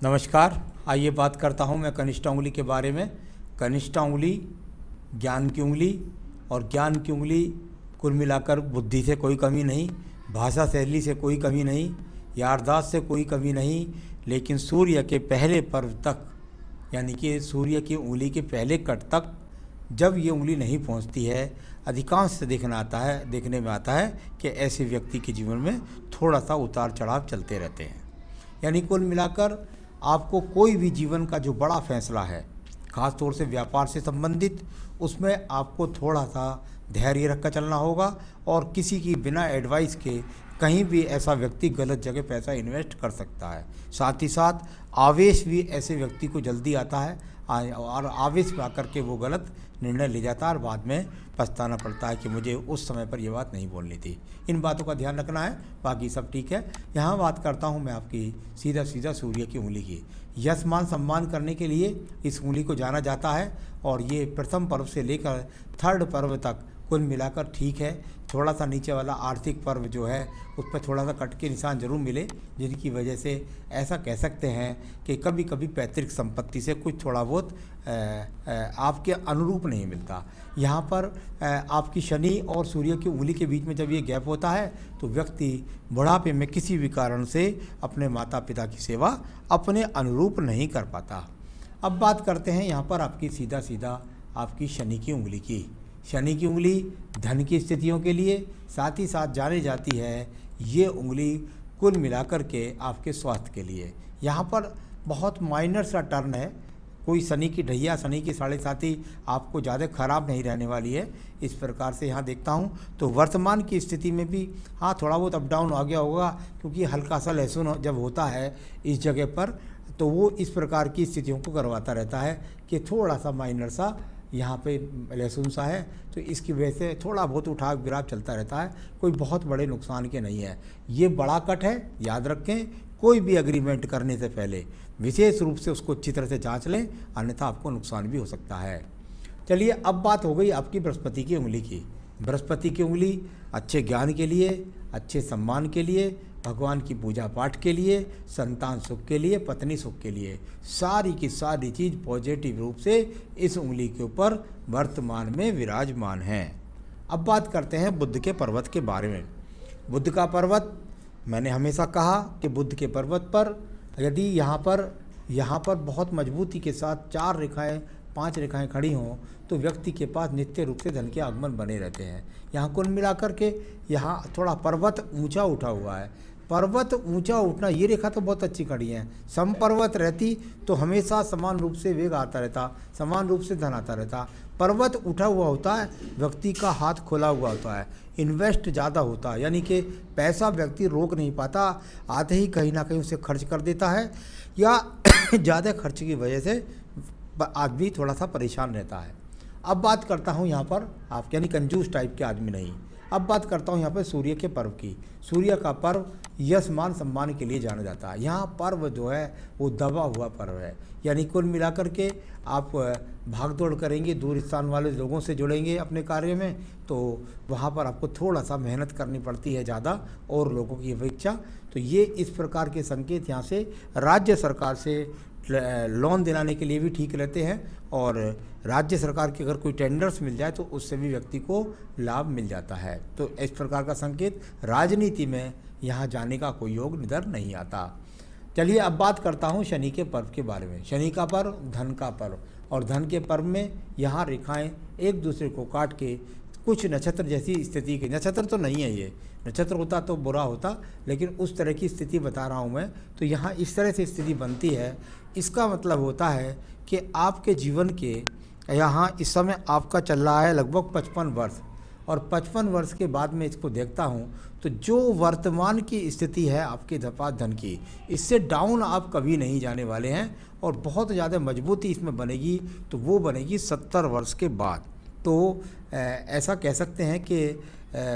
नमस्कार। आइए बात करता हूँ मैं कनिष्ठा उंगली के बारे में। कनिष्ठा उंगली ज्ञान की उंगली, और ज्ञान की उंगली कुल मिलाकर बुद्धि से कोई कमी नहीं, भाषा शैली से कोई कमी नहीं, याददाश्त से कोई कमी नहीं, लेकिन सूर्य के पहले पर्व तक, यानी कि सूर्य की उंगली के पहले कट तक जब ये उंगली नहीं पहुंचती है, अधिकांश से देखने में आता है कि ऐसे व्यक्ति के जीवन में थोड़ा सा उतार चढ़ाव चलते रहते हैं। यानी कुल मिलाकर आपको कोई भी जीवन का जो बड़ा फैसला है, ख़ास तौर से व्यापार से संबंधित, उसमें आपको थोड़ा सा धैर्य रखकर चलना होगा, और किसी की बिना एडवाइस के कहीं भी ऐसा व्यक्ति गलत जगह पैसा इन्वेस्ट कर सकता है। साथ ही साथ आवेश भी ऐसे व्यक्ति को जल्दी आता है, और आवेश में आकर के वो गलत निर्णय ले जाता है और बाद में पछताना पड़ता है कि मुझे उस समय पर ये बात नहीं बोलनी थी। इन बातों का ध्यान रखना है, बाकी सब ठीक है। यहाँ बात करता हूँ मैं आपकी सीधा सूर्य की उंगली की। यश मान सम्मान करने के लिए इस उंगली को जाना जाता है, और ये प्रथम पर्व से लेकर थर्ड पर्व तक कुल मिलाकर ठीक है। थोड़ा सा नीचे वाला आर्थिक पर्व जो है उस पर थोड़ा सा कट के निशान जरूर मिले, जिनकी वजह से ऐसा कह सकते हैं कि कभी कभी पैतृक संपत्ति से कुछ थोड़ा बहुत आपके अनुरूप नहीं मिलता। यहाँ पर आपकी शनि और सूर्य की उंगली के बीच में जब ये गैप होता है तो व्यक्ति बुढ़ापे में किसी भी कारण से अपने माता पिता की सेवा अपने अनुरूप नहीं कर पाता। अब बात करते हैं यहाँ पर आपकी सीधा आपकी शनि की उंगली की। शनि की उंगली धन की स्थितियों के लिए, साथ ही साथ जानी जाती है ये उंगली कुल मिलाकर के आपके स्वास्थ्य के लिए। यहाँ पर बहुत माइनर सा टर्न है, कोई शनि की ढैया, शनि की साढ़े साथी आपको ज़्यादा खराब नहीं रहने वाली है। इस प्रकार से यहाँ देखता हूँ तो वर्तमान की स्थिति में भी हाँ थोड़ा बहुत अप डाउन आ गया होगा, क्योंकि हल्का सा लहसुन जब होता है इस जगह पर तो वो इस प्रकार की स्थितियों को करवाता रहता है कि थोड़ा सा माइनर सा यहाँ पे लहसुन सा है, तो इसकी वजह से थोड़ा बहुत उठाव गिराव चलता रहता है, कोई बहुत बड़े नुकसान के नहीं है। ये बड़ा कट है, याद रखें। कोई भी एग्रीमेंट करने से पहले विशेष रूप से उसको अच्छी तरह से जांच लें, अन्यथा आपको नुकसान भी हो सकता है। चलिए अब बात हो गई आपकी बृहस्पति की उंगली की। बृहस्पति की उंगली अच्छे ज्ञान के लिए, अच्छे सम्मान के लिए, भगवान की पूजा पाठ के लिए, संतान सुख के लिए, पत्नी सुख के लिए, सारी की सारी चीज़ पॉजिटिव रूप से इस उंगली के ऊपर वर्तमान में विराजमान है। अब बात करते हैं बुध के पर्वत के बारे में। बुध का पर्वत, मैंने हमेशा कहा कि बुध के पर्वत पर यदि यहाँ पर बहुत मजबूती के साथ 4 रेखाएं 5 रेखाएं खड़ी हों तो व्यक्ति के पास नित्य रूप से धन के आगमन बने रहते हैं। यहाँ कुल मिलाकर के यहाँ थोड़ा पर्वत ऊंचा उठा हुआ है। पर्वत ऊंचा उठना, ये रेखा तो बहुत अच्छी खड़ी है। सम पर्वत रहती तो हमेशा समान रूप से वेग आता रहता, समान रूप से धन आता रहता। पर्वत उठा हुआ होता है, व्यक्ति का हाथ खोला हुआ होता है, इन्वेस्ट ज़्यादा होता है, यानी कि पैसा व्यक्ति रोक नहीं पाता, आते ही कहीं ना कहीं उसे खर्च कर देता है, या ज़्यादा खर्च की वजह से आदमी थोड़ा सा परेशान रहता है। अब बात करता हूँ यहाँ पर आप, यानी कंजूस टाइप के आदमी नहीं। अब बात करता हूँ यहाँ पर सूर्य के पर्व की। सूर्य का पर्व यश मान सम्मान के लिए जाना जाता है। यहाँ पर्व जो है वो दबा हुआ पर्व है, यानी कुल मिलाकर के आप भाग दौड़ करेंगे, दूर स्थान वाले लोगों से जुड़ेंगे अपने कार्य में, तो वहाँ पर आपको थोड़ा सा मेहनत करनी पड़ती है ज़्यादा और लोगों की अपेक्षा। तो ये इस प्रकार के संकेत यहाँ से राज्य सरकार से लोन दिलाने के लिए भी ठीक रहते हैं, और राज्य सरकार के अगर कोई टेंडर्स मिल जाए तो उससे भी व्यक्ति को लाभ मिल जाता है। तो इस प्रकार का संकेत राजनीति में यहाँ जाने का कोई योग निधर नहीं आता। चलिए अब बात करता हूँ शनि के पर्व के बारे में। शनि का पर्व धन का पर्व, और धन के पर्व में यहाँ रेखाएं एक दूसरे को काट के कुछ नक्षत्र जैसी स्थिति के, नक्षत्र तो नहीं है ये, नक्षत्र होता तो बुरा होता, लेकिन उस तरह की स्थिति बता रहा हूँ मैं। तो यहाँ इस तरह से स्थिति बनती है, इसका मतलब होता है कि आपके जीवन के यहाँ इस समय आपका चल रहा है लगभग 55 वर्ष, और 55 वर्ष के बाद में इसको देखता हूँ तो जो वर्तमान की स्थिति है आपके धन की, इससे डाउन आप कभी नहीं जाने वाले हैं, और बहुत ज़्यादा मजबूती इसमें बनेगी तो वो बनेगी 70 वर्ष के बाद। तो ऐसा कह सकते हैं कि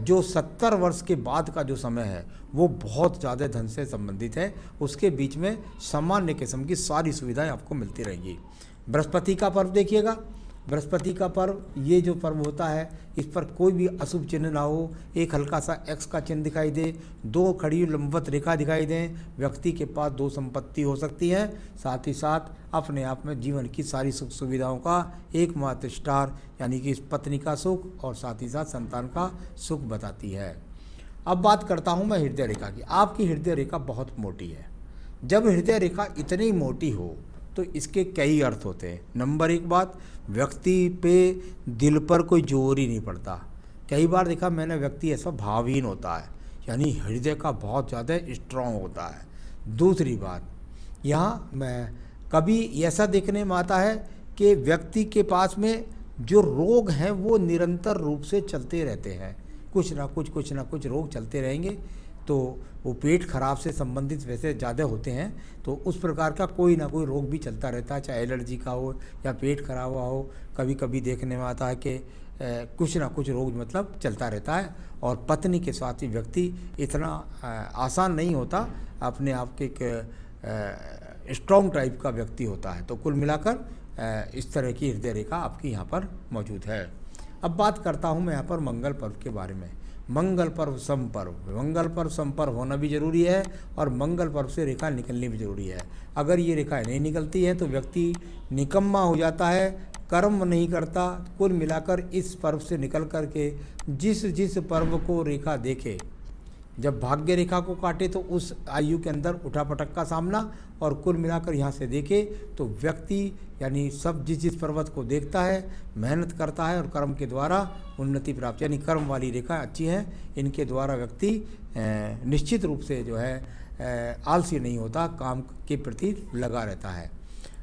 जो 70 वर्ष के बाद का जो समय है वो बहुत ज़्यादा धन से संबंधित है। उसके बीच में सामान्य किस्म की सारी सुविधाएं आपको मिलती रहेंगी। बृहस्पति का पर्व देखिएगा, बृहस्पति का पर्व, ये जो पर्व होता है इस पर कोई भी अशुभ चिन्ह ना हो, एक हल्का सा एक्स का चिन्ह दिखाई दे, 2 खड़ी लंबवत रेखा दिखाई दें, व्यक्ति के पास 2 संपत्ति हो सकती है, साथ ही साथ अपने आप में जीवन की सारी सुख सुविधाओं का एकमात्र स्टार यानी कि पत्नी का सुख और साथ ही साथ संतान का सुख बताती है। अब बात करता हूँ मैं हृदय रेखा की। आपकी हृदय रेखा बहुत मोटी है। जब हृदय रेखा इतनी मोटी हो तो इसके कई अर्थ होते हैं। नंबर 1 बात, व्यक्ति पे दिल पर कोई जोर ही नहीं पड़ता। कई बार देखा मैंने, व्यक्ति ऐसा भावहीन होता है, यानी हृदय का बहुत ज़्यादा स्ट्रांग होता है। दूसरी बात, यहाँ मैं कभी ऐसा देखने में आता है कि व्यक्ति के पास में जो रोग हैं वो निरंतर रूप से चलते रहते हैं, कुछ ना कुछ रोग चलते रहेंगे। तो वो पेट खराब से संबंधित वैसे ज़्यादा होते हैं, तो उस प्रकार का कोई ना कोई रोग भी चलता रहता है, चाहे एलर्जी का हो या पेट खराब हुआ हो। कभी कभी देखने में आता है कि कुछ ना कुछ रोग मतलब चलता रहता है। और पत्नी के साथ ही व्यक्ति इतना आसान नहीं होता, अपने आप के एक स्ट्रॉन्ग टाइप का व्यक्ति होता है। तो कुल मिलाकर इस तरह की हृदय रेखा आपकी यहाँ पर मौजूद है। अब बात करता हूँ मैं यहाँ पर मंगल पर्व के बारे में। मंगल पर्व समपर्व, मंगल पर्व समपर्व होना भी जरूरी है और मंगल पर्व से रेखा निकलनी भी जरूरी है। अगर ये रेखा नहीं निकलती है तो व्यक्ति निकम्मा हो जाता है, कर्म नहीं करता। कुल मिलाकर इस पर्व से निकल कर के जिस पर्व को रेखा देखे, जब भाग्य रेखा को काटे तो उस आयु के अंदर उठापटक का सामना, और कुल मिलाकर यहाँ से देखे तो व्यक्ति यानी सब जिस पर्वत को देखता है, मेहनत करता है और कर्म के द्वारा उन्नति प्राप्त, यानी कर्म वाली रेखा अच्छी है, इनके द्वारा व्यक्ति निश्चित रूप से जो है आलसी नहीं होता, काम के प्रति लगा रहता है।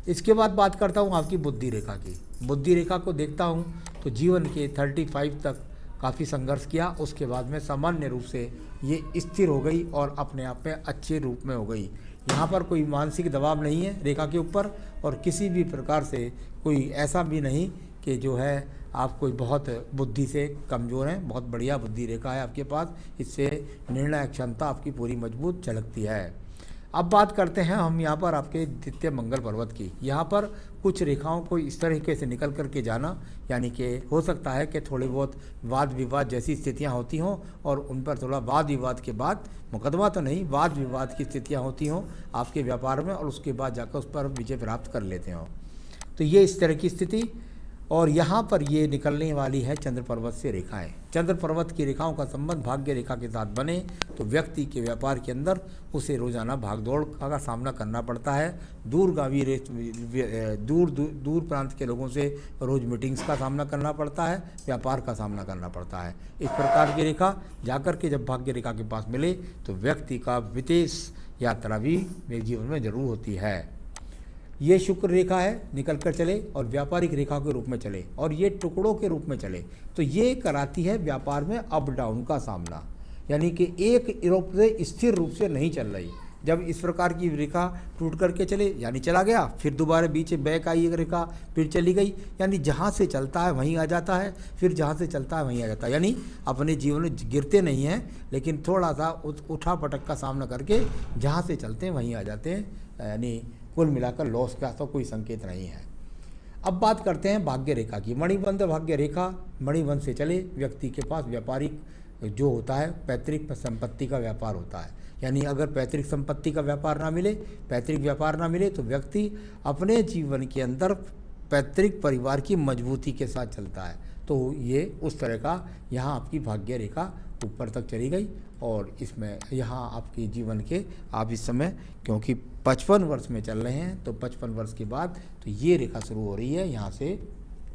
इसके बाद बात करता हूँ आपकी बुद्धि रेखा की। बुद्धि रेखा को देखता हूँ तो जीवन के 35 तक काफ़ी संघर्ष किया, उसके बाद में सामान्य रूप से ये स्थिर हो गई और अपने आप में अच्छे रूप में हो गई। यहाँ पर कोई मानसिक दबाव नहीं है रेखा के ऊपर, और किसी भी प्रकार से कोई ऐसा भी नहीं कि जो है आप कोई बहुत बुद्धि से कमज़ोर हैं। बहुत बढ़िया बुद्धि रेखा है आपके पास, इससे निर्णय क्षमता आपकी पूरी मजबूत झलकती है। अब बात करते हैं हम यहाँ पर आपके द्वितीय मंगल पर्वत की। यहाँ पर कुछ रेखाओं को इस तरीके से निकल करके जाना, यानी कि हो सकता है कि थोड़ी बहुत वाद विवाद जैसी स्थितियाँ होती हों और उन पर थोड़ा वाद विवाद के बाद, मुकदमा तो नहीं, वाद विवाद की स्थितियाँ होती हों आपके व्यापार में, और उसके बाद जाकर उस पर विजय प्राप्त कर लेते हों। तो ये इस तरह की स्थिति, और यहाँ पर ये निकलने वाली है चंद्र पर्वत से रेखाएं। चंद्र पर्वत की रेखाओं का संबंध भाग्य रेखा के साथ बने तो व्यक्ति के व्यापार के अंदर उसे रोजाना भागदौड़ का सामना करना पड़ता है। दूरगामी दूर प्रांत के लोगों से रोज़ मीटिंग्स का सामना करना पड़ता है, व्यापार का सामना करना पड़ता है। इस प्रकार की रेखा जाकर के जब भाग्य रेखा के पास मिले तो व्यक्ति का विदेश यात्रा भी मेरे जीवन में जरूर होती है। ये शुक्र रेखा है, निकल कर चले और व्यापारिक रेखा के रूप में चले, और ये टुकड़ों के रूप में चले तो ये कराती है व्यापार में अप डाउन का सामना, यानी कि एक रूप से स्थिर रूप से नहीं चल रही। जब इस प्रकार की रेखा टूट करके चले, यानी चला गया, फिर दोबारा बीच में बैक आई एक रेखा, फिर चली गई, यानी जहाँ से चलता है वहीं आ जाता है, फिर जहाँ से चलता है वहीं आ जाता है। यानी अपने जीवन में गिरते नहीं हैं, लेकिन थोड़ा सा उठा पटक का सामना करके जहाँ से चलते हैं वहीं आ जाते हैं, यानी कुल मिलाकर लॉस का तो कोई संकेत नहीं है। अब बात करते हैं भाग्य रेखा की। मणिबंध भाग्य रेखा, मणिबंध से चले व्यक्ति के पास व्यापारिक जो होता है पैतृक संपत्ति का व्यापार होता है। यानी अगर पैतृक संपत्ति का व्यापार ना मिले, पैतृक व्यापार ना मिले तो व्यक्ति अपने जीवन के अंदर पैतृक परिवार की मजबूती के साथ चलता है। तो ये उस तरह का यहाँ आपकी भाग्य रेखा ऊपर तक चली गई, और इसमें यहाँ आपके जीवन के आप इस समय क्योंकि 55 वर्ष में चल रहे हैं तो 55 वर्ष के बाद तो ये रेखा शुरू हो रही है यहाँ से,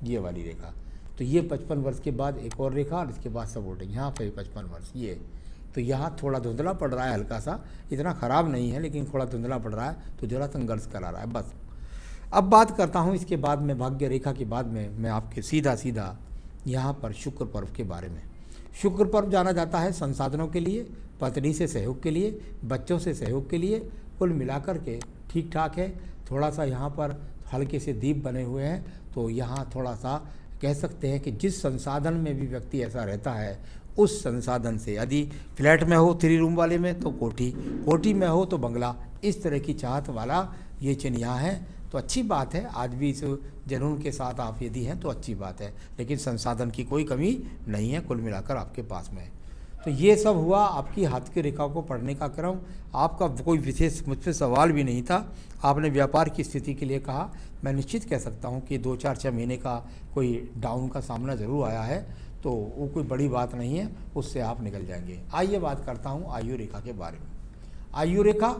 ये वाली रेखा। तो ये 55 वर्ष के बाद एक और रेखा और इसके बाद सपोर्टिंग, यहाँ पे 55 वर्ष ये। तो यहाँ थोड़ा धुंधला पड़ रहा है, हल्का सा, इतना ख़राब नहीं है लेकिन थोड़ा धुंधला पड़ रहा है, तो जरा संघर्ष करा रहा है बस। अब बात करता हूँ इसके बाद में भाग्य रेखा के बाद में मैं आपके सीधा यहाँ पर शुक्र पर्व के बारे में। शुक्र पर्व जाना जाता है संसाधनों के लिए, पत्नी से सहयोग के लिए, बच्चों से सहयोग के लिए। कुल मिलाकर के ठीक ठाक है। थोड़ा सा यहाँ पर हल्के से दीप बने हुए हैं, तो यहाँ थोड़ा सा कह सकते हैं कि जिस संसाधन में भी व्यक्ति ऐसा रहता है उस संसाधन से, यदि फ्लैट में हो 3 रूम वाले में तो कोठी, कोठी में हो तो बंगला, इस तरह की चाहत वाला ये चिन्ह यहाँ है। तो अच्छी बात है, आज भी इस जुनून के साथ आप यदि हैं तो अच्छी बात है, लेकिन संसाधन की कोई कमी नहीं है, कुल मिलाकर आपके पास में। तो ये सब हुआ आपकी हाथ की रेखा को पढ़ने का क्रम। आपका कोई विशेष मुझसे सवाल भी नहीं था। आपने व्यापार की स्थिति के लिए कहा, मैं निश्चित कह सकता हूँ कि 2-4-6 महीने का कोई डाउन का सामना ज़रूर आया है, तो वो कोई बड़ी बात नहीं है, उससे आप निकल जाएंगे। आइए बात करता हूँ आयु रेखा के बारे में। आयु रेखा,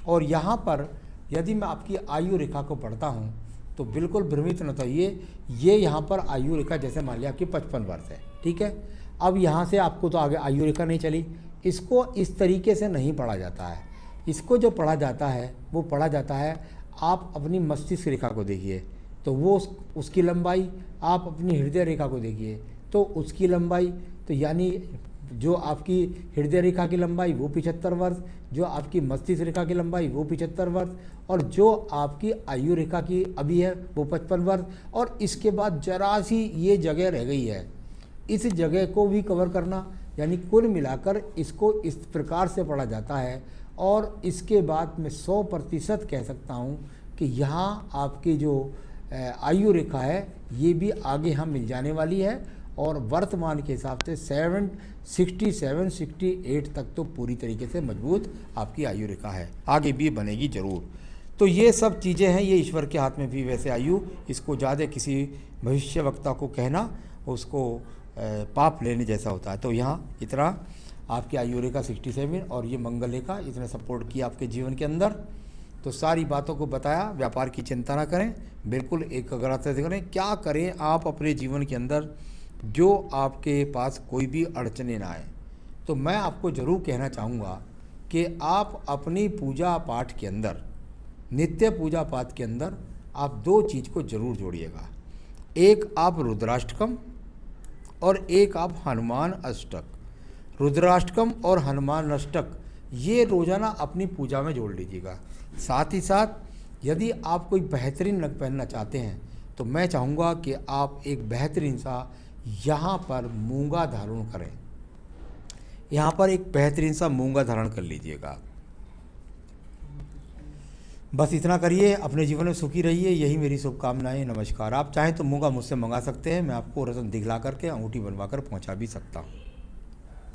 और यहाँ पर यदि मैं आपकी आयु रेखा को पढ़ता हूँ तो बिल्कुल भ्रमित न होइए। ये यहाँ पर आयु रेखा जैसे मान लिया कि 55 वर्ष है, ठीक है। अब यहाँ से आपको तो आगे आयु रेखा नहीं चली, इसको इस तरीके से नहीं पढ़ा जाता है। इसको जो पढ़ा जाता है वो पढ़ा जाता है, आप अपनी मस्तिष्क रेखा को देखिए तो वो उसकी लंबाई, आप अपनी हृदय रेखा को देखिए तो उसकी लंबाई, तो यानी जो आपकी हृदय रेखा की लंबाई वो 75 वर्ष, जो आपकी मस्तिष्क रेखा की लंबाई वो 75 वर्ष, और जो आपकी आयु रेखा की अभी है वो 55 वर्ष। और इसके बाद जरा सी ये जगह रह गई है, इस जगह को भी कवर करना, यानी कुल मिलाकर इसको इस प्रकार से पढ़ा जाता है। और इसके बाद मैं 100% कह सकता हूँ कि यहाँ आपकी जो आयु रेखा है ये भी आगे हम मिल जाने वाली है, और वर्तमान के हिसाब से 67-68 तक तो पूरी तरीके से मजबूत आपकी आयु रेखा है, आगे भी बनेगी ज़रूर। तो ये सब चीज़ें हैं, ये ईश्वर के हाथ में भी वैसे आयु, इसको ज़्यादा किसी भविष्यवक्ता को कहना उसको पाप लेने जैसा होता है। तो यहाँ इतना आपकी आयु रेखा 67 और ये मंगल रेखा इतने सपोर्ट किया आपके जीवन के अंदर। तो सारी बातों को बताया, व्यापार की चिंता ना करें, बिल्कुल एकाग्रता से करें। क्या करें आप अपने जीवन के अंदर जो आपके पास कोई भी अड़चने ना आए। तो मैं आपको ज़रूर कहना चाहूँगा कि आप अपनी पूजा पाठ के अंदर, नित्य पूजा पाठ के अंदर आप 2 चीज़ को ज़रूर जोड़िएगा। एक आप रुद्राष्टकम और एक आप हनुमान अष्टक। रुद्राष्टकम और हनुमान अष्टक ये रोज़ाना अपनी पूजा में जोड़ लीजिएगा। साथ ही साथ यदि आप कोई बेहतरीन रंग पहनना चाहते हैं तो मैं चाहूँगा कि आप एक बेहतरीन सा यहाँ पर मूंगा धारण करें, यहाँ पर एक बेहतरीन सा मूंगा धारण कर लीजिएगा। बस इतना करिए, अपने जीवन में सुखी रहिए, यही मेरी शुभकामनाएं। नमस्कार। आप चाहें तो मूंगा मुझसे मंगा सकते हैं, मैं आपको रत्न दिखला करके अंगूठी बनवा कर पहुँचा भी सकता हूँ।